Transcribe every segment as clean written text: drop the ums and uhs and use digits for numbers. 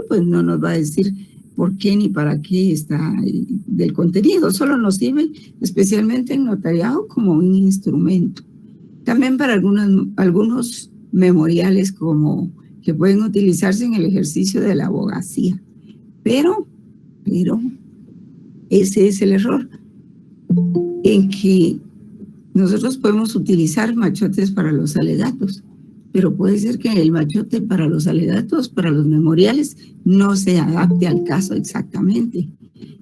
derecho, pues no nos va a decir por qué ni para qué está del contenido. Solo nos sirve especialmente en notariado como un instrumento. También para algunos memoriales como que pueden utilizarse en el ejercicio de la abogacía. Pero ese es el error, en que nosotros podemos utilizar machotes para los alegatos, pero puede ser que el machote para los alegatos, para los memoriales, no se adapte al caso exactamente.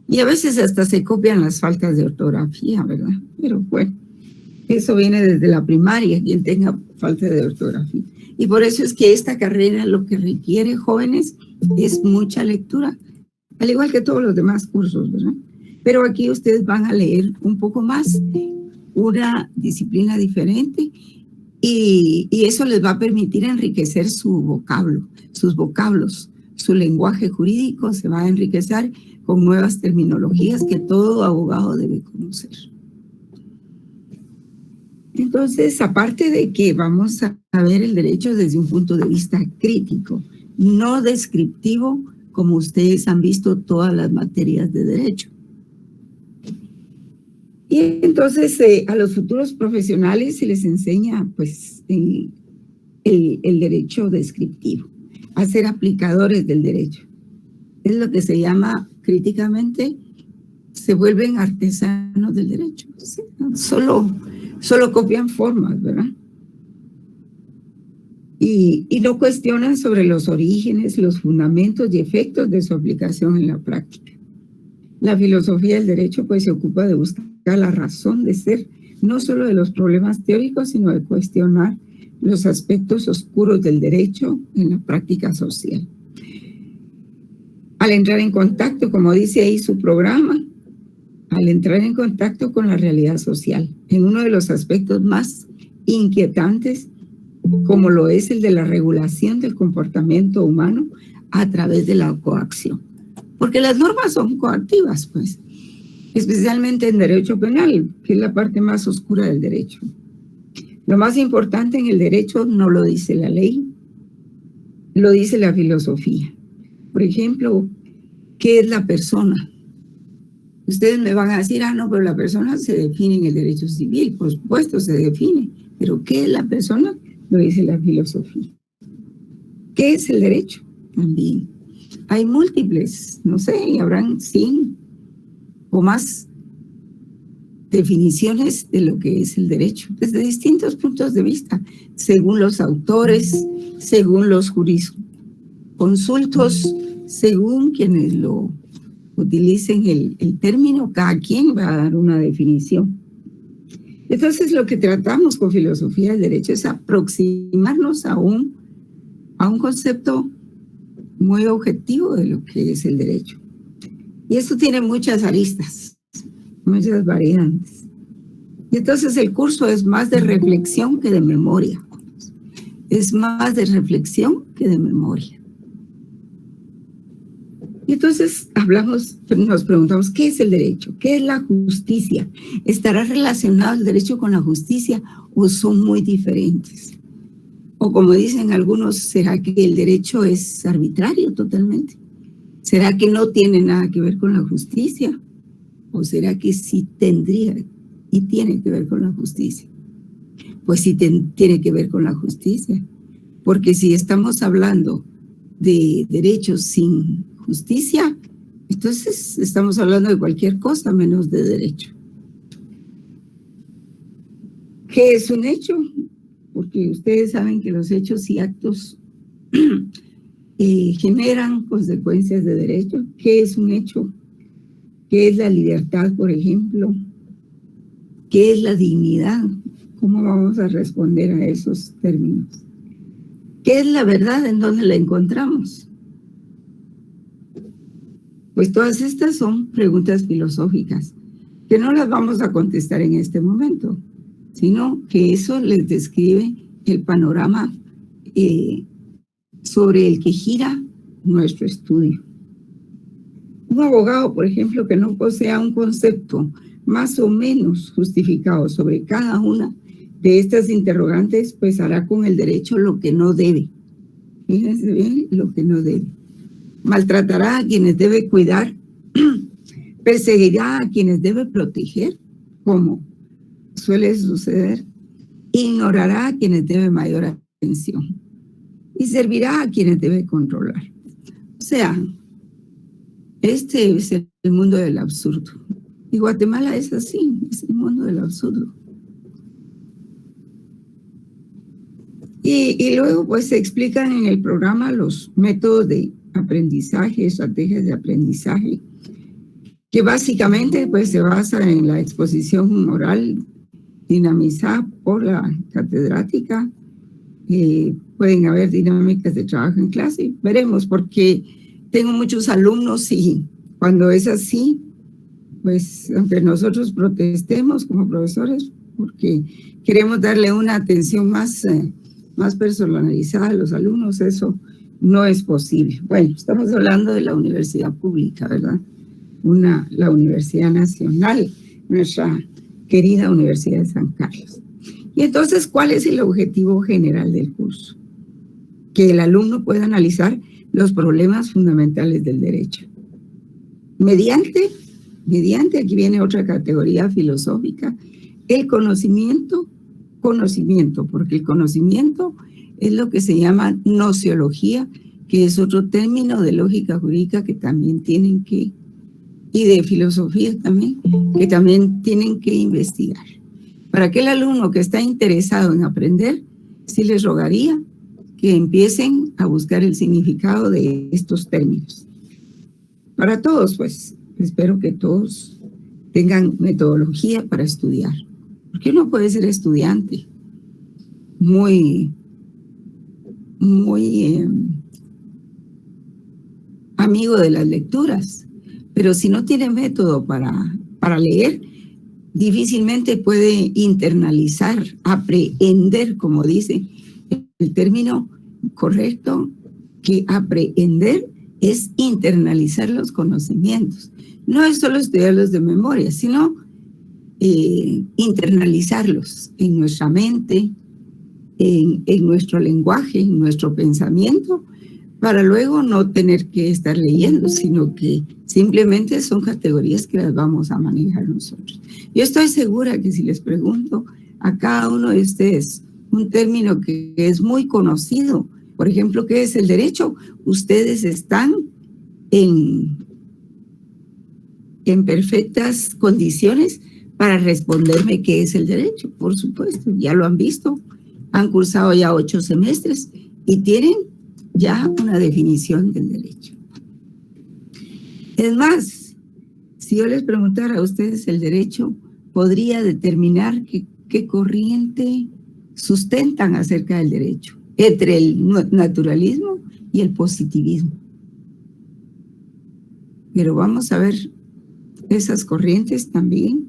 Y a veces hasta se copian las faltas de ortografía, ¿verdad? Pero bueno, eso viene desde la primaria, quien tenga falta de ortografía. Y por eso es que esta carrera lo que requiere, jóvenes, es mucha lectura, al igual que todos los demás cursos, ¿verdad? Pero aquí ustedes van a leer un poco más, una disciplina diferente, y eso les va a permitir enriquecer su vocablo, sus vocablos, su lenguaje jurídico se va a enriquecer con nuevas terminologías que todo abogado debe conocer. Entonces, aparte de que vamos a ver el derecho desde un punto de vista crítico, no descriptivo, como ustedes han visto todas las materias de derecho. Y entonces a los futuros profesionales se les enseña pues el derecho descriptivo, a ser aplicadores del derecho. Es lo que se llama críticamente, se vuelven artesanos del derecho. ¿Sí? Solo copian formas, ¿verdad? Y no cuestionan sobre los orígenes, los fundamentos y efectos de su aplicación en la práctica. La filosofía del derecho pues se ocupa de buscar la razón de ser, no solo de los problemas teóricos, sino de cuestionar los aspectos oscuros del derecho en la práctica social. Al entrar en contacto, como dice ahí su programa, al entrar en contacto con la realidad social, en uno de los aspectos más inquietantes, como lo es el de la regulación del comportamiento humano a través de la coacción. Porque las normas son coactivas, pues, especialmente en derecho penal, que es la parte más oscura del derecho. Lo más importante en el derecho no lo dice la ley, lo dice la filosofía. Por ejemplo, ¿qué es la persona? Ustedes me van a decir, no, pero la persona se define en el derecho civil, por supuesto se define, pero ¿qué es la persona? Lo dice la filosofía. ¿Qué es el derecho? También. Hay múltiples, no sé, habrán 100 o más definiciones de lo que es el derecho, desde distintos puntos de vista, según los autores, según los jurisconsultos, según quienes lo utilicen el término, cada quien va a dar una definición. Entonces, lo que tratamos con filosofía del derecho es aproximarnos a un concepto muy objetivo de lo que es el derecho. Y esto tiene muchas aristas, muchas variantes. Y entonces el curso es más de reflexión que de memoria. Es más de reflexión que de memoria. Y entonces nos preguntamos, ¿qué es el derecho? ¿Qué es la justicia? ¿Estará relacionado el derecho con la justicia o son muy diferentes? O como dicen algunos, ¿será que el derecho es arbitrario totalmente? ¿Será que no tiene nada que ver con la justicia? ¿O será que sí tendría y tiene que ver con la justicia? Pues sí tiene que ver con la justicia. Porque si estamos hablando de derechos sin justicia, entonces estamos hablando de cualquier cosa menos de derecho. ¿Qué es un hecho? Porque ustedes saben que los hechos y actos generan consecuencias de derecho. ¿Qué es un hecho? ¿Qué es la libertad, por ejemplo? ¿Qué es la dignidad? ¿Cómo vamos a responder a esos términos? ¿Qué es la verdad? ¿En dónde la encontramos? Pues todas estas son preguntas filosóficas que no las vamos a contestar en este momento, sino que eso les describe el panorama sobre el que gira nuestro estudio. Un abogado, por ejemplo, que no posea un concepto más o menos justificado sobre cada una de estas interrogantes, pues hará con el derecho lo que no debe. Fíjense bien, lo que no debe. maltratará a quienes debe cuidar, perseguirá a quienes debe proteger, como suele suceder, ignorará a quienes debe mayor atención y servirá a quienes debe controlar. O sea, este es el mundo del absurdo. Y Guatemala es así, es el mundo del absurdo. Y luego pues se explican en el programa los métodos de aprendizaje, estrategias de aprendizaje, que básicamente pues se basa en la exposición oral dinamizada por la catedrática. Pueden haber dinámicas de trabajo en clase, veremos, porque tengo muchos alumnos y cuando es así, pues aunque nosotros protestemos como profesores, porque queremos darle una atención más personalizada a los alumnos, eso no es posible. Bueno, estamos hablando de la universidad pública, ¿verdad? La Universidad Nacional, nuestra querida Universidad de San Carlos. Y entonces, ¿cuál es el objetivo general del curso? Que el alumno pueda analizar los problemas fundamentales del derecho. Mediante, aquí viene otra categoría filosófica, el conocimiento, porque el conocimiento es lo que se llama nociología, que es otro término de lógica jurídica que también tienen que, y de filosofía también, que también tienen que investigar. Para aquel alumno que está interesado en aprender, sí les rogaría que empiecen a buscar el significado de estos términos. Para todos, pues, espero que todos tengan metodología para estudiar. Porque uno puede ser estudiante muy amigo de las lecturas, pero si no tiene método para leer, difícilmente puede internalizar, aprehender, como dice el término correcto, que aprehender es internalizar los conocimientos. No es solo estudiarlos de memoria, sino internalizarlos en nuestra mente, en nuestro lenguaje, en nuestro pensamiento, para luego no tener que estar leyendo, sino que simplemente son categorías que las vamos a manejar nosotros. Yo estoy segura que si les pregunto a cada uno de ustedes un término que es muy conocido, por ejemplo, ¿qué es el derecho? Ustedes están en perfectas condiciones para responderme qué es el derecho, por supuesto, ya lo han visto, han cursado ya 8 semestres y tienen ya una definición del derecho. Es más, si yo les preguntara a ustedes el derecho, podría determinar qué corriente sustentan acerca del derecho, entre el naturalismo y el positivismo. Pero vamos a ver esas corrientes también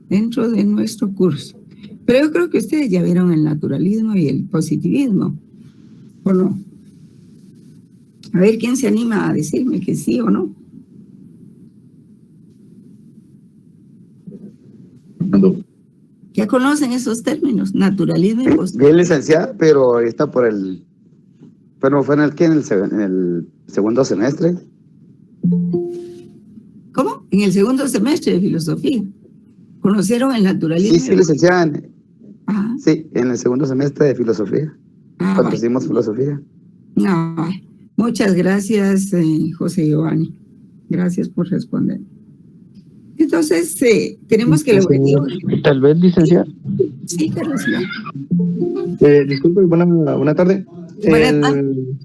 dentro de nuestro curso. Pero yo creo que ustedes ya vieron el naturalismo y el positivismo, ¿o no? A ver, ¿quién se anima a decirme que sí o no? ¿Ya conocen esos términos? Naturalismo y positivismo. Bien, licenciada, pero está por el... Bueno, ¿fue en el segundo semestre? ¿Cómo? En el segundo semestre de filosofía. ¿Conocieron el naturalismo? Sí, licenciada. Ajá. Sí, en el segundo semestre de filosofía. Cuando hicimos filosofía. No, muchas gracias, José Giovanni. Gracias por responder. Entonces, tenemos que... Tal vez, licenciada. Sí, Carlos. Disculpe, buena tarde. Buenas tardes. ¿El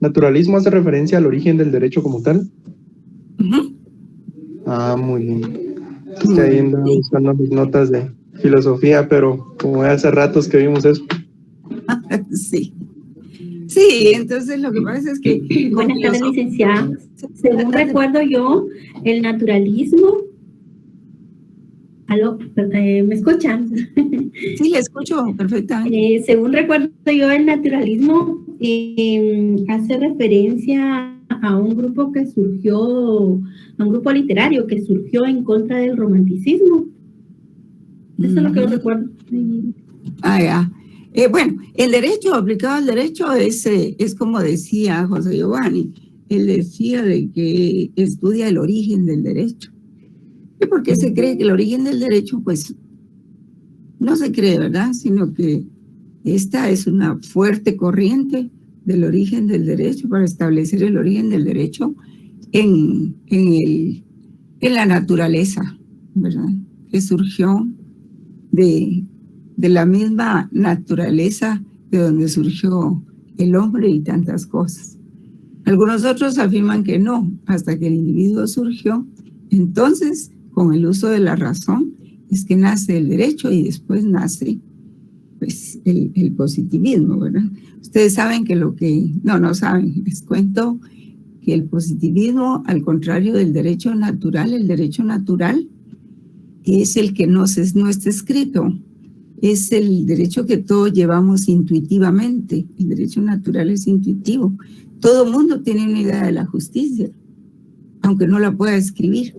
naturalismo hace referencia al origen del derecho como tal? Muy bien. Es que ahí andaba buscando mis notas de filosofía, pero como hace ratos que vimos eso. Sí. Sí, entonces lo que pasa es que... Buenas tardes, licenciada. Según recuerdo yo, el naturalismo... ¿Aló? ¿Me escuchan? Sí, le escucho perfectamente. Según recuerdo yo, el naturalismo hace referencia a un grupo que surgió, a un grupo literario que surgió en contra del romanticismo. Eso es lo que yo recuerdo. Ya. Bueno, el derecho, aplicado al derecho, es como decía José Giovanni, él decía de que estudia el origen del derecho. ¿Y por qué se cree que el origen del derecho? Pues no se cree, ¿verdad? Sino que esta es una fuerte corriente del origen del derecho para establecer el origen del derecho en la naturaleza, ¿verdad? Que surgió de la misma naturaleza de donde surgió el hombre y tantas cosas. Algunos otros afirman que no, hasta que el individuo surgió, entonces, con el uso de la razón, es que nace el derecho y después nace pues, el positivismo, ¿verdad? Ustedes saben que no saben, les cuento que el positivismo, al contrario del derecho natural, el derecho natural es el que no está escrito, es el derecho que todos llevamos intuitivamente. El derecho natural es intuitivo. Todo mundo tiene una idea de la justicia, aunque no la pueda escribir.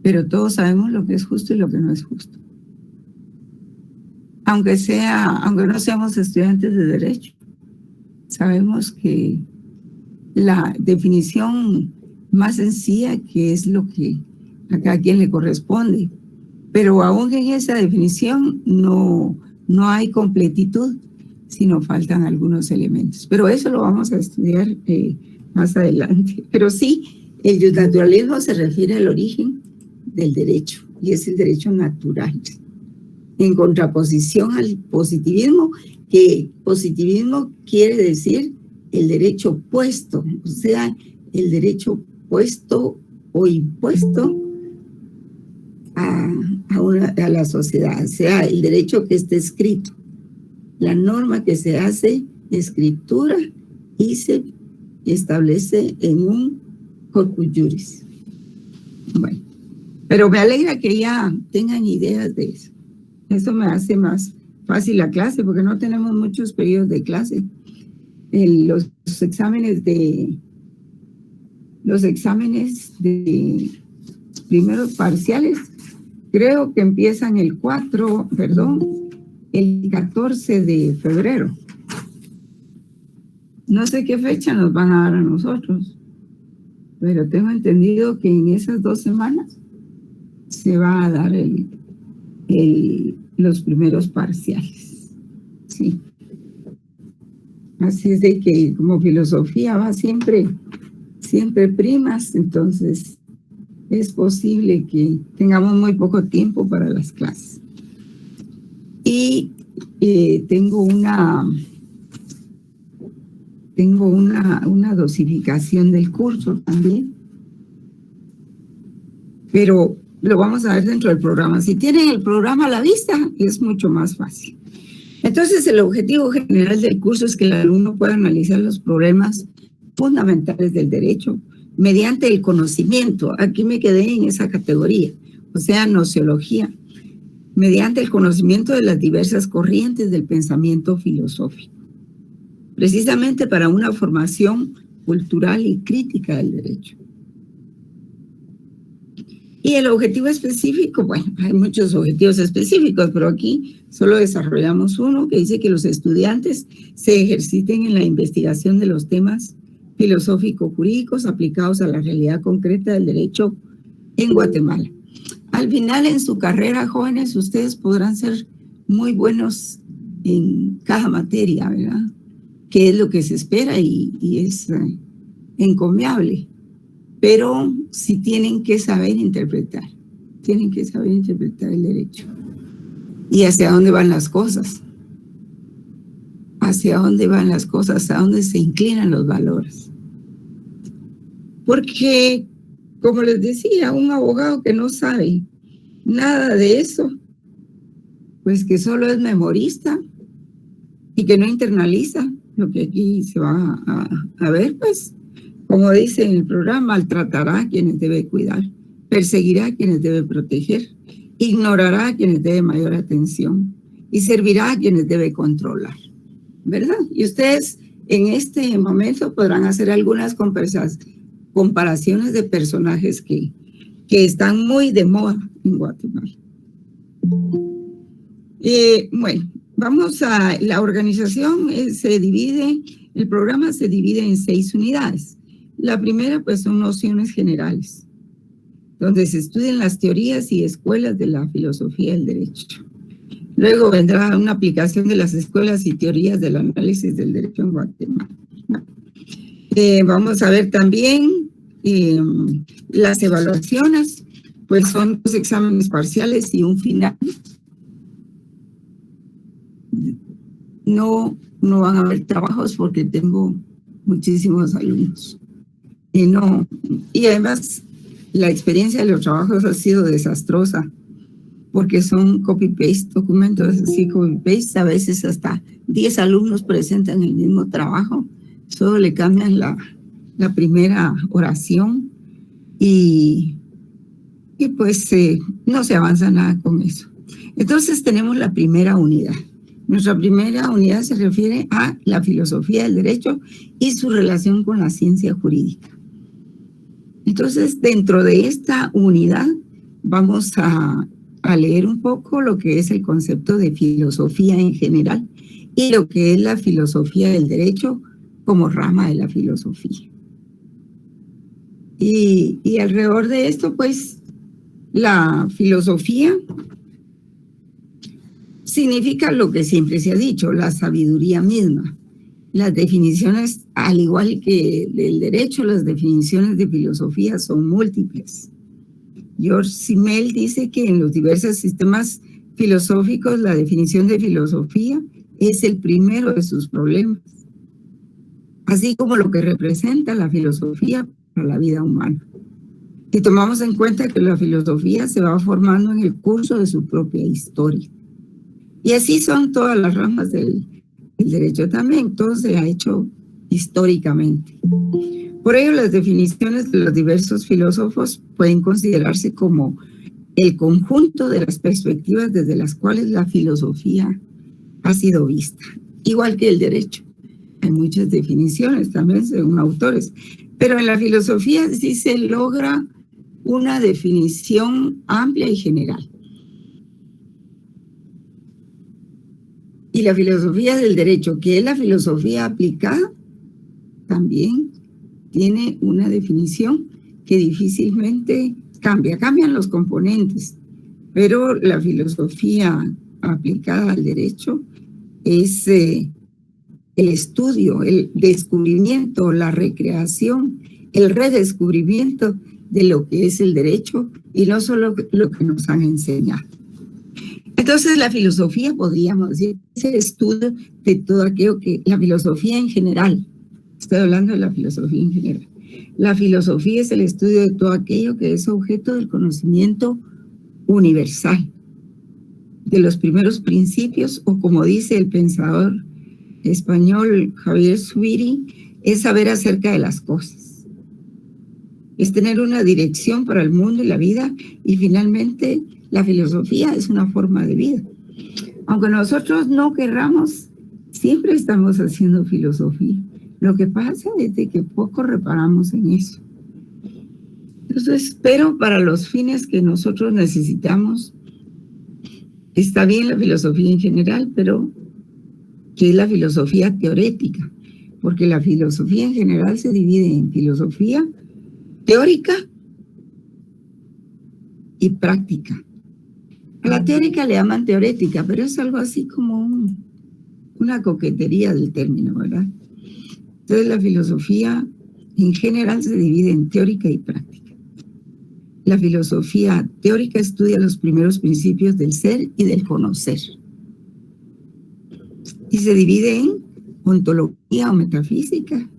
Pero todos sabemos lo que es justo y lo que no es justo. Aunque no seamos estudiantes de derecho, sabemos que la definición más sencilla, que es lo que a cada quien le corresponde, pero aún en esa definición no hay completitud, sino faltan algunos elementos. Pero eso lo vamos a estudiar más adelante. Pero sí, el naturalismo se refiere al origen del derecho, y es el derecho natural, en contraposición al positivismo, que positivismo quiere decir el derecho puesto, o sea, el derecho puesto o impuesto a la sociedad, o sea, el derecho que está escrito, la norma que se hace escritura y se establece en un corpus juris. Bueno, pero me alegra que ya tengan ideas de eso. Eso me hace más fácil la clase, porque no tenemos muchos periodos de clase. Los exámenes de primeros parciales, creo que empiezan el 14 de febrero. No sé qué fecha nos van a dar a nosotros, pero tengo entendido que en esas 2 semanas se va a dar los primeros parciales. Sí. Así es de que como filosofía va siempre primas, entonces es posible que tengamos muy poco tiempo para las clases. Y tengo una dosificación del curso también, pero lo vamos a ver dentro del programa. Si tienen el programa a la vista, es mucho más fácil. Entonces, el objetivo general del curso es que el alumno pueda analizar los problemas fundamentales del derecho mediante el conocimiento. Aquí me quedé en esa categoría, o sea, nociología, mediante el conocimiento de las diversas corrientes del pensamiento filosófico, precisamente para una formación cultural y crítica del derecho. Y el objetivo específico, bueno, hay muchos objetivos específicos, pero aquí solo desarrollamos uno que dice que los estudiantes se ejerciten en la investigación de los temas filosófico-jurídicos aplicados a la realidad concreta del derecho en Guatemala. Al final, en su carrera, jóvenes, ustedes podrán ser muy buenos en cada materia, ¿verdad? Que es lo que se espera y es encomiable. Pero sí tienen que saber interpretar el derecho. ¿Y hacia dónde van las cosas? ¿Hacia dónde van las cosas? ¿A dónde se inclinan los valores? Porque, como les decía, un abogado que no sabe nada de eso, pues que solo es memorista y que no internaliza lo que aquí se va a ver, pues, como dice en el programa, maltratará a quienes debe cuidar, perseguirá a quienes debe proteger, ignorará a quienes debe mayor atención y servirá a quienes debe controlar, ¿verdad? Y ustedes en este momento podrán hacer algunas comparaciones de personajes que están muy de moda en Guatemala. Bueno, vamos a la organización, se divide El programa se divide en 6 unidades. La primera, pues, son nociones generales, donde se estudian las teorías y escuelas de la filosofía del derecho. Luego vendrá una aplicación de las escuelas y teorías del análisis del derecho en Guatemala. Vamos a ver también las evaluaciones, pues son 2 exámenes parciales y un final. No van a haber trabajos porque tengo muchísimos alumnos. Y además la experiencia de los trabajos ha sido desastrosa porque son copy-paste, documentos así copy-paste. A veces hasta 10 alumnos presentan el mismo trabajo, solo le cambian la primera oración y pues no se avanza nada con eso. Entonces tenemos la primera unidad. Nuestra primera unidad se refiere a la filosofía del derecho y su relación con la ciencia jurídica. Entonces, dentro de esta unidad vamos a leer un poco lo que es el concepto de filosofía en general y lo que es la filosofía del derecho como rama de la filosofía. Y alrededor de esto, pues, la filosofía significa lo que siempre se ha dicho, la sabiduría misma. Las definiciones, al igual que del derecho, las definiciones de filosofía son múltiples. George Simmel dice que en los diversos sistemas filosóficos la definición de filosofía es el primero de sus problemas, así como lo que representa la filosofía para la vida humana. Y tomamos en cuenta que la filosofía se va formando en el curso de su propia historia. Y así son todas las ramas del derecho también, todo se ha hecho históricamente. Por ello, las definiciones de los diversos filósofos pueden considerarse como el conjunto de las perspectivas desde las cuales la filosofía ha sido vista, igual que el derecho. Hay muchas definiciones también según autores, pero en la filosofía sí se logra una definición amplia y general. Y la filosofía del derecho, que es la filosofía aplicada, también tiene una definición que difícilmente cambia. Cambian los componentes, pero la filosofía aplicada al derecho es el estudio, el descubrimiento, la recreación, el redescubrimiento de lo que es el derecho y no solo lo que nos han enseñado. Entonces la filosofía, podríamos decir, es el estudio de todo aquello que la filosofía en general, estoy hablando de la filosofía en general, la filosofía es el estudio de todo aquello que es objeto del conocimiento universal, de los primeros principios, o como dice el pensador español Javier Zubiri, es saber acerca de las cosas, es tener una dirección para el mundo y la vida, y finalmente la filosofía es una forma de vida. Aunque nosotros no querramos, siempre estamos haciendo filosofía. Lo que pasa es de que poco reparamos en eso. Entonces, pero para los fines que nosotros necesitamos, está bien la filosofía en general, pero ¿qué es la filosofía teorética? Porque la filosofía en general se divide en filosofía teórica y práctica. A la teórica le llaman teorética, pero es algo así como una coquetería del término, ¿verdad? Entonces la filosofía en general se divide en teórica y práctica. La filosofía teórica estudia los primeros principios del ser y del conocer. Y se divide en ontología o metafísica,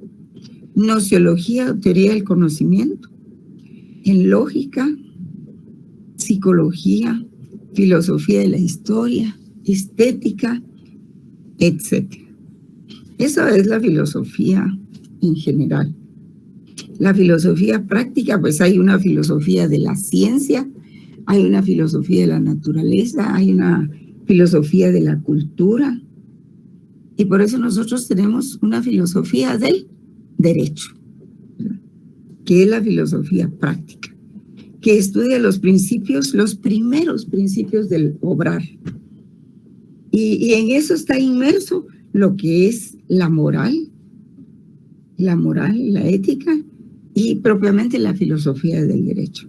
nociología o teoría del conocimiento, en lógica, psicología, filosofía de la historia, estética, etc. Eso es la filosofía en general. La filosofía práctica, pues hay una filosofía de la ciencia, hay una filosofía de la naturaleza, hay una filosofía de la cultura, y por eso nosotros tenemos una filosofía del derecho, ¿verdad? Que es la filosofía práctica, que estudia los principios, los primeros principios del obrar. Y en eso está inmerso lo que es la moral, la moral, la ética y propiamente la filosofía del derecho.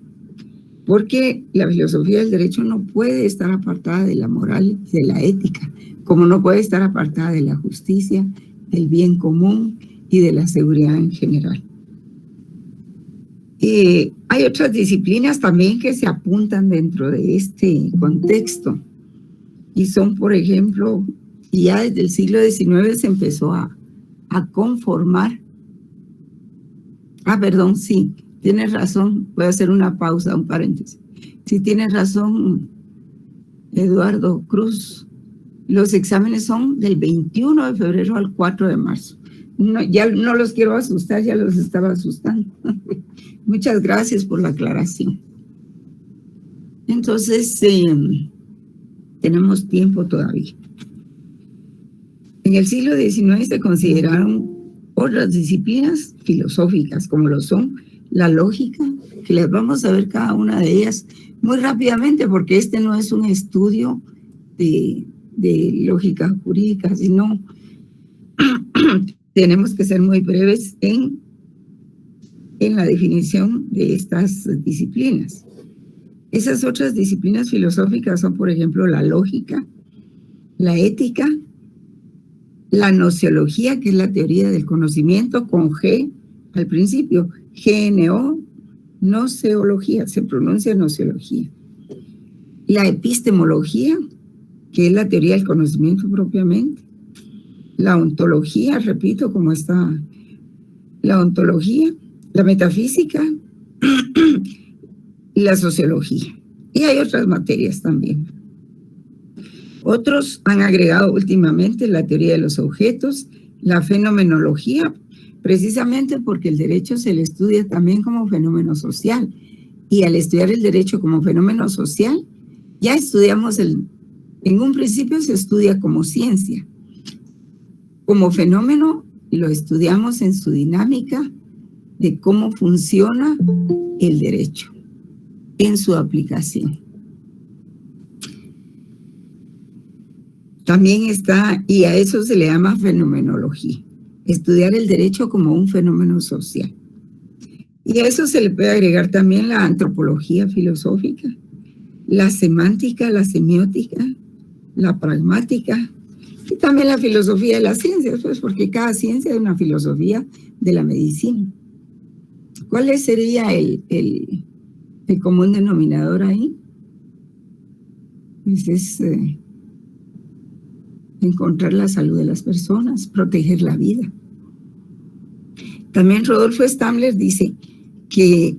Porque la filosofía del derecho no puede estar apartada de la moral y de la ética, como no puede estar apartada de la justicia, del bien común y de la seguridad en general. Hay otras disciplinas también que se apuntan dentro de este contexto y son, por ejemplo, ya desde el siglo XIX se empezó a conformar. Perdón, sí, tienes razón, voy a hacer una pausa, un paréntesis. Sí, tienes razón, Eduardo Cruz. Los exámenes son del 21 de febrero al 4 de marzo. No, ya no los quiero asustar, ya los estaba asustando. Muchas gracias por la aclaración. Entonces, tenemos tiempo todavía. En el siglo XIX se consideraron otras disciplinas filosóficas, como lo son la lógica, que les vamos a ver cada una de ellas muy rápidamente, porque este no es un estudio de lógica jurídica, sino tenemos que ser muy breves en la definición de estas disciplinas. Esas otras disciplinas filosóficas son, por ejemplo, la lógica, la ética, la nociología, que es la teoría del conocimiento, con G al principio, GNO, noceología, se pronuncia nociología. La epistemología, que es la teoría del conocimiento propiamente. La ontología, repito, como está la ontología, la metafísica y la sociología. Y hay otras materias también. Otros han agregado últimamente la teoría de los objetos, la fenomenología, precisamente porque el derecho se le estudia también como fenómeno social. Y al estudiar el derecho como fenómeno social, ya estudiamos en un principio se estudia como ciencia. Como fenómeno lo estudiamos en su dinámica de cómo funciona el derecho en su aplicación. También está, y a eso se le llama fenomenología, estudiar el derecho como un fenómeno social. Y a eso se le puede agregar también la antropología filosófica, la semántica, la semiótica, la pragmática, y también la filosofía de las ciencias, pues porque cada ciencia es una filosofía de la medicina. ¿Cuál sería el común denominador ahí? Pues es encontrar la salud de las personas, proteger la vida. También Rodolfo Stammler dice que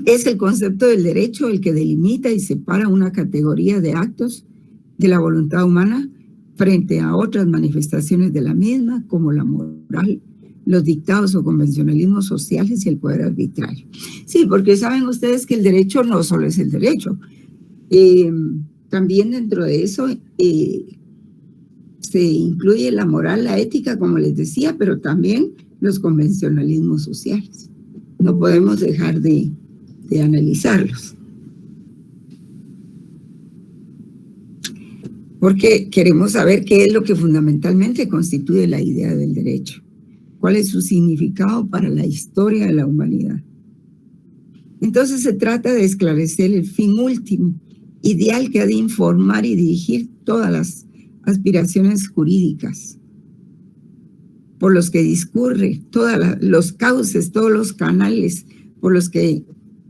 es el concepto del derecho el que delimita y separa una categoría de actos de la voluntad humana frente a otras manifestaciones de la misma, como la moral, los dictados o convencionalismos sociales y el poder arbitrario. Sí, porque saben ustedes que el derecho no solo es el derecho. También dentro de eso se incluye la moral, la ética, como les decía, pero también los convencionalismos sociales. No podemos dejar de analizarlos. Porque queremos saber qué es lo que fundamentalmente constituye la idea del derecho. ¿Cuál es su significado para la historia de la humanidad? Entonces se trata de esclarecer el fin último, ideal que ha de informar y dirigir todas las aspiraciones jurídicas por los que discurre, todos los cauces, todos los canales por los que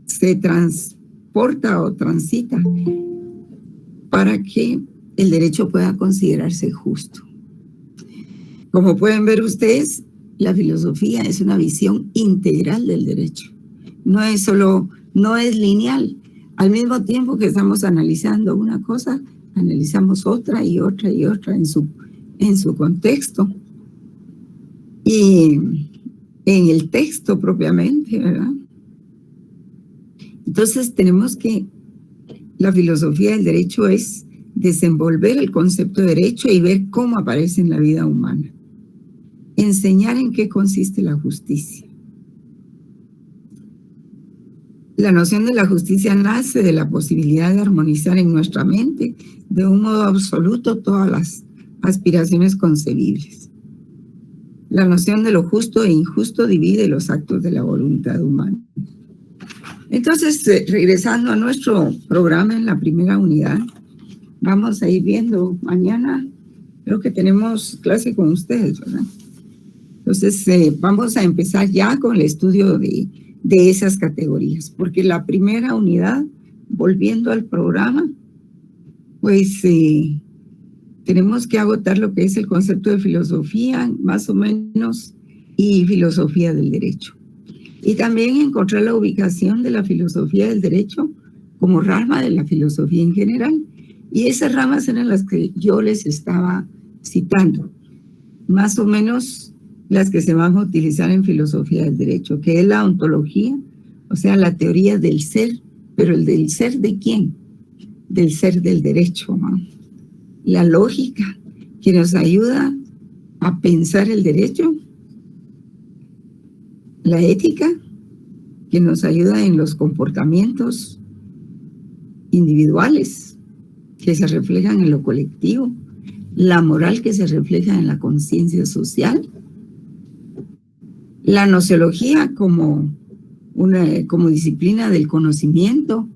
se transporta o transita para que el derecho pueda considerarse justo. Como pueden ver ustedes, la filosofía es una visión integral del derecho. No es lineal. Al mismo tiempo que estamos analizando una cosa, analizamos otra y otra y otra en su contexto. Y en el texto propiamente, ¿verdad? Entonces tenemos que la filosofía del derecho es desenvolver el concepto de derecho y ver cómo aparece en la vida humana. Enseñar en qué consiste la justicia. La noción de la justicia nace de la posibilidad de armonizar en nuestra mente de un modo absoluto todas las aspiraciones concebibles. La noción de lo justo e injusto divide los actos de la voluntad humana. Entonces, regresando a nuestro programa en la primera unidad, vamos a ir viendo mañana, creo que tenemos clase con ustedes, ¿verdad? Entonces, vamos a empezar ya con el estudio de esas categorías, porque la primera unidad, volviendo al programa, pues tenemos que agotar lo que es el concepto de filosofía, más o menos, y filosofía del derecho. Y también encontrar la ubicación de la filosofía del derecho como rama de la filosofía en general. Y esas ramas eran las que yo les estaba citando, más o menos las que se van a utilizar en filosofía del derecho, que es la ontología, o sea, la teoría del ser, pero el del ser ¿de quién? Del ser del derecho, ¿no? La lógica, que nos ayuda a pensar el derecho, la ética, que nos ayuda en los comportamientos individuales, que se reflejan en lo colectivo, la moral, que se refleja en la conciencia social, la nociología como disciplina del conocimiento,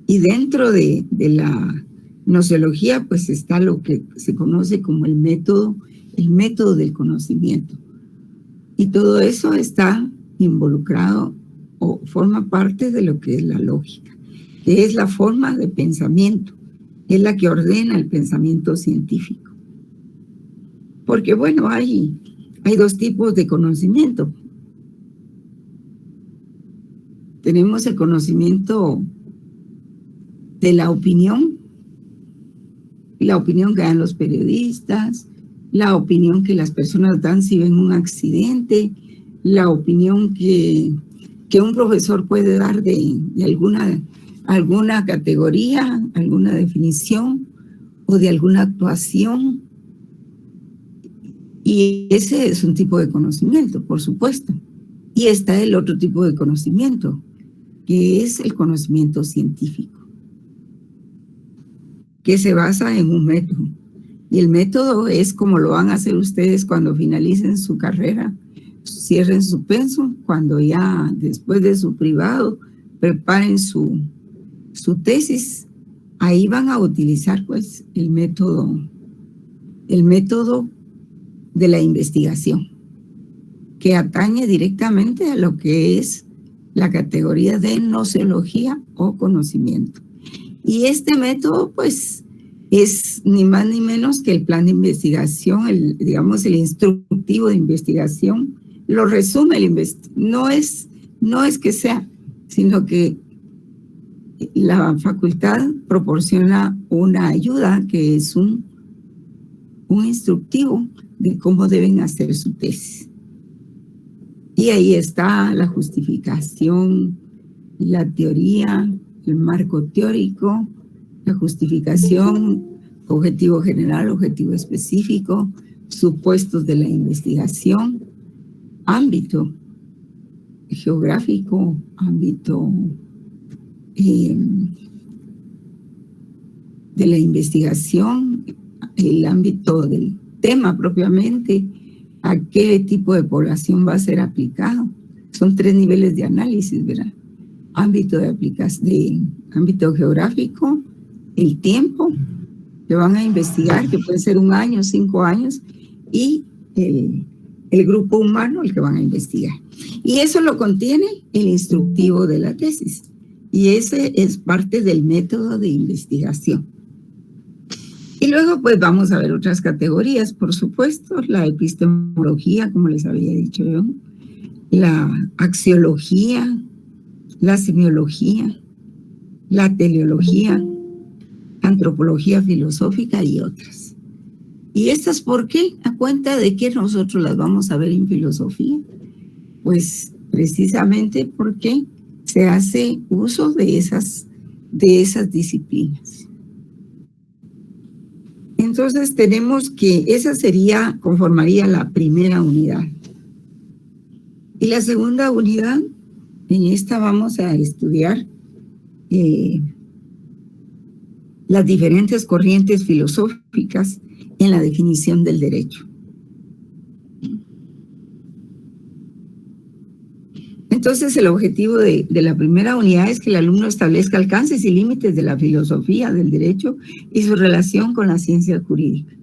y dentro de la nociología pues está lo que se conoce como el método del conocimiento. Y todo eso está involucrado o forma parte de lo que es la lógica, que es la forma de pensamiento, es la que ordena el pensamiento científico. Porque bueno, hay dos tipos de conocimiento. Tenemos el conocimiento de la opinión que dan los periodistas, la opinión que las personas dan si ven un accidente, la opinión que un profesor puede dar de alguna categoría, alguna definición o de alguna actuación. Y ese es un tipo de conocimiento, por supuesto. Y está el otro tipo de conocimiento, que es el conocimiento científico, que se basa en un método. Y el método es como lo van a hacer ustedes cuando finalicen su carrera, cierren su pensum, cuando ya después de su privado preparen su tesis. Ahí van a utilizar pues el método de la investigación, que atañe directamente a lo que es la categoría de nociología o conocimiento. Y este método pues es ni más ni menos que el plan de investigación, el instructivo de investigación, lo resume no es que sea, sino que la facultad proporciona una ayuda que es un instructivo de cómo deben hacer su tesis. Y ahí está la justificación, la teoría, el marco teórico, la justificación, objetivo general, objetivo específico, supuestos de la investigación, ámbito geográfico, ámbito de la investigación, el ámbito del tema propiamente, a qué tipo de población va a ser aplicado. Son 3 niveles de análisis, ¿verdad? Ámbito de aplicación, ámbito geográfico, el tiempo que van a investigar, que puede ser 1 año, 5 años, y el grupo humano el que van a investigar. Y eso lo contiene el instructivo de la tesis. Y ese es parte del método de investigación. Y luego pues vamos a ver otras categorías, por supuesto, la epistemología, como les había dicho yo, la axiología, la semiología, la teleología, antropología filosófica y otras. ¿Y estas por qué? ¿A cuenta de que nosotros las vamos a ver en filosofía? Pues precisamente porque se hace uso de esas disciplinas. Entonces tenemos que esa conformaría la primera unidad. Y la segunda unidad, en esta vamos a estudiar las diferentes corrientes filosóficas en la definición del derecho. Entonces, el objetivo de la primera unidad es que el alumno establezca alcances y límites de la filosofía del derecho y su relación con la ciencia jurídica.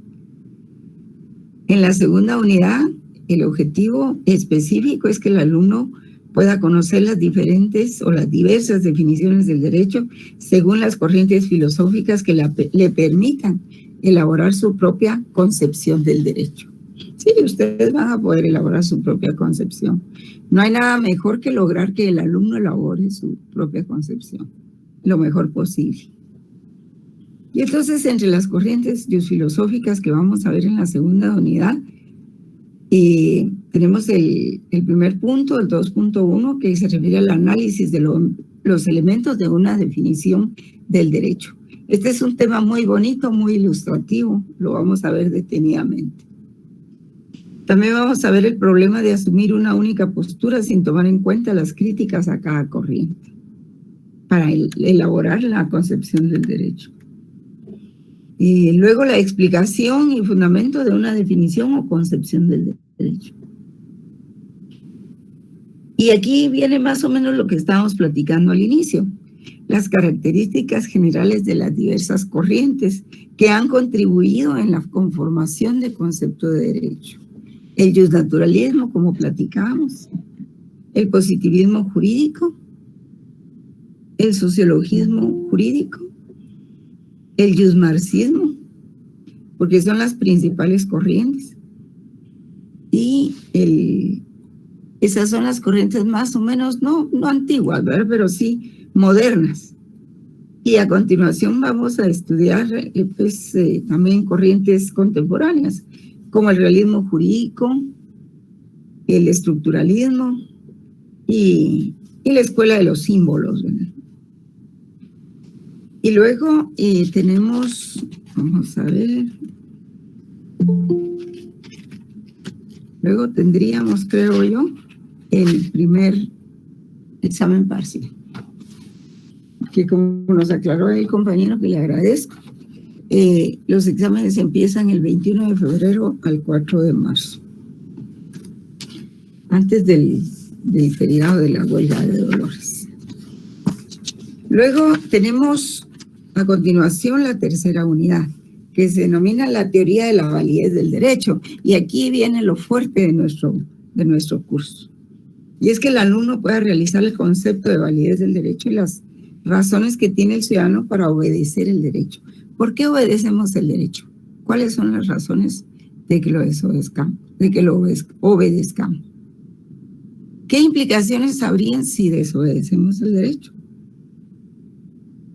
En la segunda unidad, el objetivo específico es que el alumno pueda conocer las diferentes o las diversas definiciones del derecho según las corrientes filosóficas que le permitan elaborar su propia concepción del derecho. Sí, ustedes van a poder elaborar su propia concepción. No hay nada mejor que lograr que el alumno elabore su propia concepción lo mejor posible. Y entonces, entre las corrientes filosóficas que vamos a ver en la segunda unidad, tenemos el primer punto, el 2.1, que se refiere al análisis de los elementos de una definición del derecho. Este es un tema muy bonito, muy ilustrativo, lo vamos a ver detenidamente. También vamos a ver el problema de asumir una única postura sin tomar en cuenta las críticas a cada corriente para elaborar la concepción del derecho. Y luego la explicación y fundamento de una definición o concepción del derecho. Y aquí viene más o menos lo que estábamos platicando al inicio, las características generales de las diversas corrientes que han contribuido en la conformación del concepto de derecho. El justnaturalismo, como platicábamos, el positivismo jurídico, el sociologismo jurídico, el justmarxismo, porque son las principales corrientes, y esas son las corrientes más o menos, no antiguas, ¿verdad? Pero sí modernas. Y a continuación vamos a estudiar también corrientes contemporáneas, como el realismo jurídico, el estructuralismo y la escuela de los símbolos, ¿verdad? Y luego tenemos, vamos a ver, luego tendríamos, creo yo, el primer examen parcial, que como nos aclaró el compañero, que le agradezco, los exámenes empiezan el 21 de febrero al 4 de marzo, antes del feriado de la huelga de Dolores. Luego tenemos a continuación la tercera unidad, que se denomina la teoría de la validez del derecho, y aquí viene lo fuerte de nuestro curso. Y es que el alumno pueda realizar el concepto de validez del derecho y las razones que tiene el ciudadano para obedecer el derecho. ¿Por qué obedecemos el derecho? ¿Cuáles son las razones de que lo obedezcamos? ¿Qué implicaciones habrían si desobedecemos el derecho?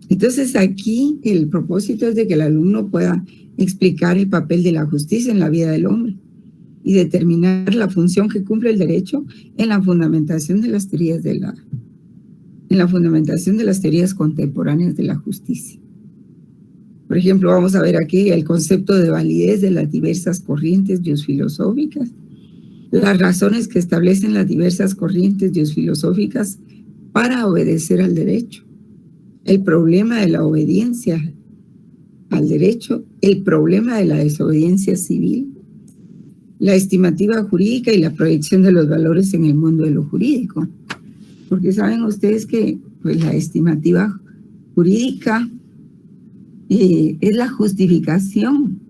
Entonces aquí el propósito es de que el alumno pueda explicar el papel de la justicia en la vida del hombre y determinar la función que cumple el derecho en la fundamentación de las teorías contemporáneas de la justicia. Por ejemplo, vamos a ver aquí el concepto de validez de las diversas corrientes filosóficas, las razones que establecen las diversas corrientes filosóficas para obedecer al derecho, el problema de la obediencia al derecho, el problema de la desobediencia civil, la estimativa jurídica y la proyección de los valores en el mundo de lo jurídico. Porque saben ustedes que pues, la estimativa jurídica es la justificación,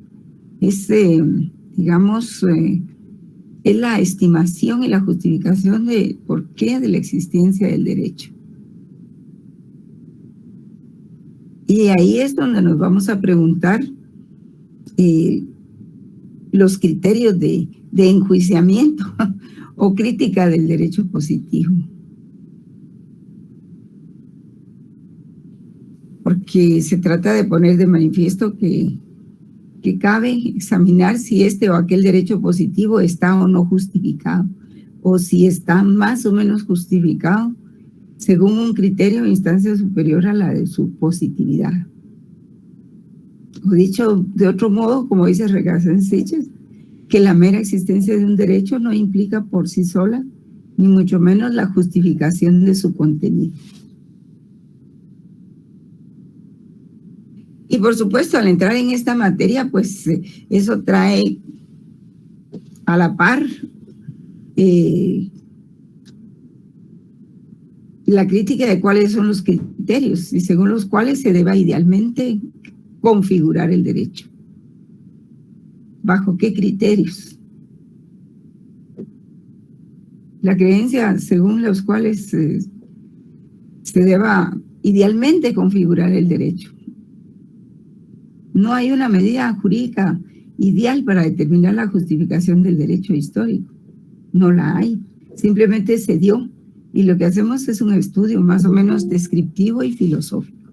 es la estimación y la justificación de por qué de la existencia del derecho. Y ahí es donde nos vamos a preguntar los criterios de enjuiciamiento o crítica del derecho positivo. Porque se trata de poner de manifiesto que cabe examinar si este o aquel derecho positivo está o no justificado, o si está más o menos justificado según un criterio o instancia superior a la de su positividad. O dicho de otro modo, como dice Regazzén-Sitges, que la mera existencia de un derecho no implica por sí sola, ni mucho menos la justificación de su contenido. Y por supuesto, al entrar en esta materia, pues eso trae a la par la crítica de cuáles son los criterios y según los cuales se deba idealmente configurar el derecho. ¿Bajo qué criterios? La creencia según los cuales se deba idealmente configurar el derecho. No hay una medida jurídica ideal para determinar la justificación del derecho histórico. No la hay. Simplemente se dio. Y lo que hacemos es un estudio más o menos descriptivo y filosófico.